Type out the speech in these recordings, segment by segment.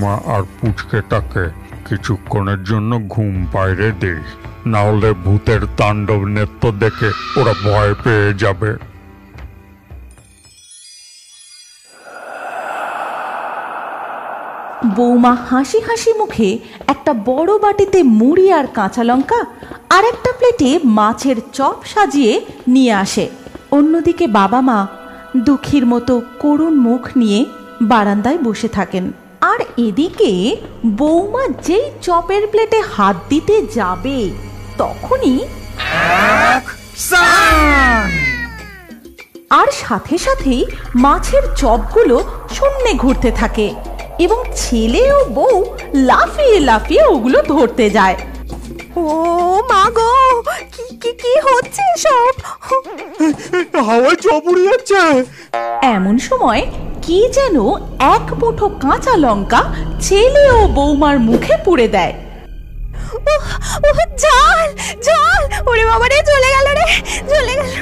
মা আর পুচকেটাকে কিছুক্ষণের জন্য ঘুম পাইরে দেই, না হলে ভূতের তাণ্ডব নৃত্য দেখে ওরা ভয় পেয়ে যাবে। বৌমা হাসি হাসি মুখে একটা বড় বাটিতে মুড়ি আর কাঁচা লঙ্কা আর একটা প্লেটে মাছের চপ সাজিয়ে নিয়ে আসে। অন্যদিকে বাবা মা দুঃখীর মতো করুণ মুখ নিয়ে বারান্দায় বসে থাকেন। আর এদিকে বৌমা যেই চপের প্লেটে হাত দিতে যাবে তখনই আর সাথে সাথেই মাছের চপগুলো শূন্যে ঘুরতে থাকে এবং ছেলে ও বউ লাফিয়ে লাফিয়ে ওগুলো ধরতে যায়। ও মা গো, কি হচ্ছে সব? হাওয়ায় চপ উড়ে যাচ্ছে। এমন সময় কি যেন এক মুঠো কাঁচা লঙ্কা ছেলে ও বৌমার মুখে পুড়ে দেয়। ঝাল ঝাল, ওরে বাবা রে, চলে গেল রে, চলে গেল।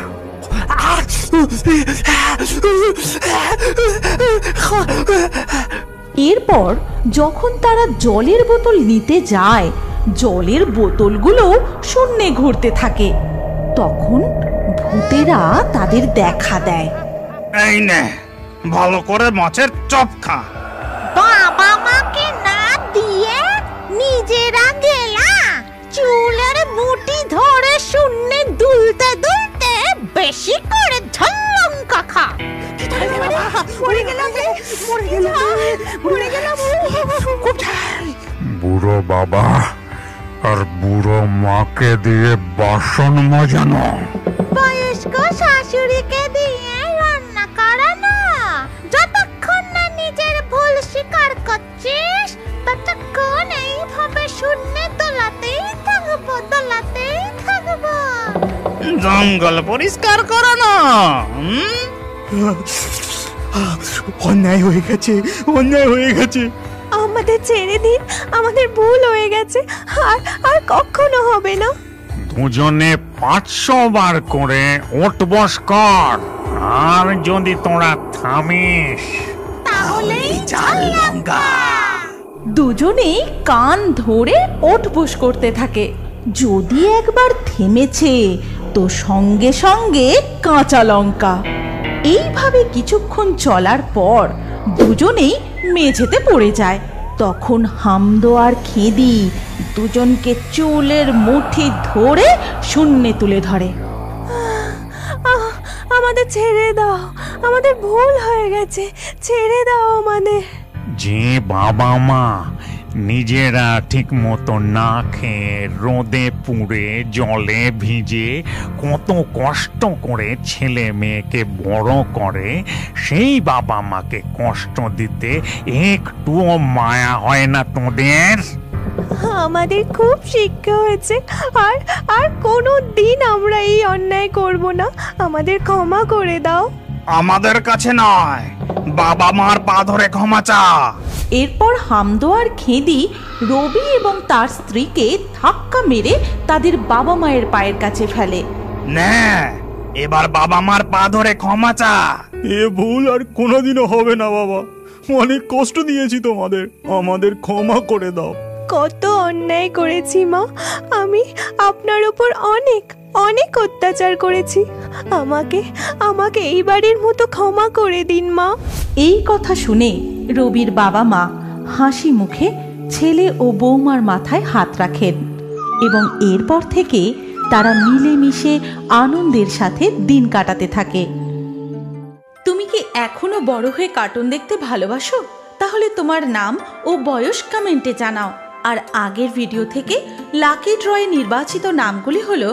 এরপর যখন তারা জলের বোতল নিতে যায়, জলের বোতলগুলো শূন্যে ঘুরতে থাকে। তখন ভূতেরা তাদের দেখা দেয়। এই নে, ভালো করে মাছের চপ খা। বাবা মাকে না দিয়ে নিজেরা গেলা, চুলের মুঠি ধরে শূন্যে দুলতে দুলতে বেশি করে ঝাল লঙ্কা খা। বুড়ো বাবা আর বুড়ো মাকে দিয়ে বাসন মজানো, বয়স্ক শাশুড়িকে দিয়ে রান্না করানো, যতক্ষণ না নিজের ভুল স্বীকার করছিস ততক্ষণ এইভাবে শূন্যে দোলাতেই থাকবো, দোলাতেই থাকবো। জঙ্গল পরিষ্কার করো না। অন্যায় হয়ে গেছে, অন্যায় হয়ে গেছে। আমাদের ছেড়ে দিন, আমাদের ভুল হয়ে গেছে, আর কখনো হবে না। দুজনে 500 বার করে ওঠ বস কর, আর যদি তোরা থামিস তাহলেই ঝাল লঙ্কা। দুজনেই কান ধরে ওঠবোস করতে থাকে। যদি একবার থেমেছে তো সঙ্গে সঙ্গে কাঁচা লঙ্কা। এইভাবে কিছুক্ষণ চলার পর দুজনেই মেঝেতে পড়ে যায়। তখন হামদো আর খেদি দুজনকে চুলের মুঠি ধরে শূন্যে তুলে ধরে। আমাদের ছেড়ে দাও, আমাদের ভুল হয়ে গেছে, ছেড়ে দাও আমাদের। যে বাবা মা নিজেরা ঠিক মতো না খেয়ে রোদে পুড়ে জলে ভিজে কত কষ্ট করে ছেলে মেয়েকে বড় করে, সেই বাবা মাকে কষ্ট দিতে একটুও মায়া হয় না তোদের? আমাদের খুব শিক্ষা হয়েছে, আর কোনো দিন আমরা এই অন্যায় করব না, আমাদের ক্ষমা করে দাও। আমাদের কাছে নয়, বাবা মার পা ধরে ক্ষমা চা। এরপর হামদো আর খেদি রবি এবং তার স্ত্রীকে ধাক্কা মেরে তাদের বাবা মায়ের পায়ের কাছে ফেলে। নে, এবার বাবা মার পা ধরে ক্ষমা চা। এ ভুল আর কোনোদিনও হবে না বাবা, অনেক কষ্ট দিয়েছি তোমাদের, আমাদের ক্ষমা করে দাও। কত অন্যায় করেছি মা, আমি আপনার উপর অনেক অনেক অত্যাচার করেছি, আমাকে এই বাড়ির মতো ক্ষমা করে দিন মা। এই কথা শুনে রবির বাবা মা হাসি মুখে ছেলে ও বৌমার মাথায় হাত রাখেন এবং এরপর থেকে তারা মিলেমিশে আনন্দের সাথে দিন কাটাতে থাকে। তুমি কি এখনো বড় হয়ে কার্টুন দেখতে ভালোবাসো? তাহলে তোমার নাম ও বয়স কমেন্টে জানাও। আর আগের ভিডিও থেকে লাকি ড্রয়ে নির্বাচিত নামগুলি হলো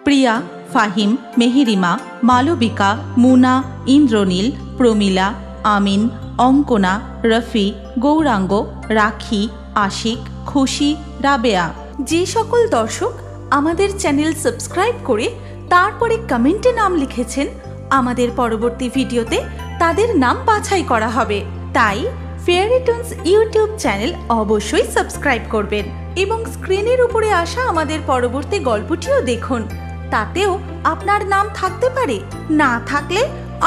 প্রিয়া, ফাহিম, মেহেরিমা, মালবিকা, মুনা, ইন্দ্রনীল, প্রমিলা, আমিন, অঙ্কনা, রফি, গৌরাঙ্গ, রাখি, আশিক, খুশি, রাবেয়া। যে সকল দর্শক আমাদের চ্যানেল সাবস্ক্রাইব করে তারপরে কমেন্টে নাম লিখেছেন, আমাদের পরবর্তী ভিডিওতে তাদের নাম বাছাই করা হবে। তাই ফেয়ারি টুনস ইউটিউব চ্যানেল অবশ্যই সাবস্ক্রাইব করবেন এবং স্ক্রিনের উপরে আসা আমাদের পরবর্তী গল্পটিও দেখুন। তাতেও আপনার নাম থাকতে পারে, না থাকলে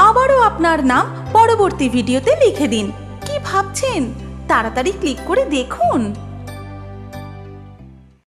আবারও আপনার নাম পরবর্তী ভিডিওতে লিখে দিন। কি ভাবছেন? তাড়াতাড়ি ক্লিক করে দেখুন।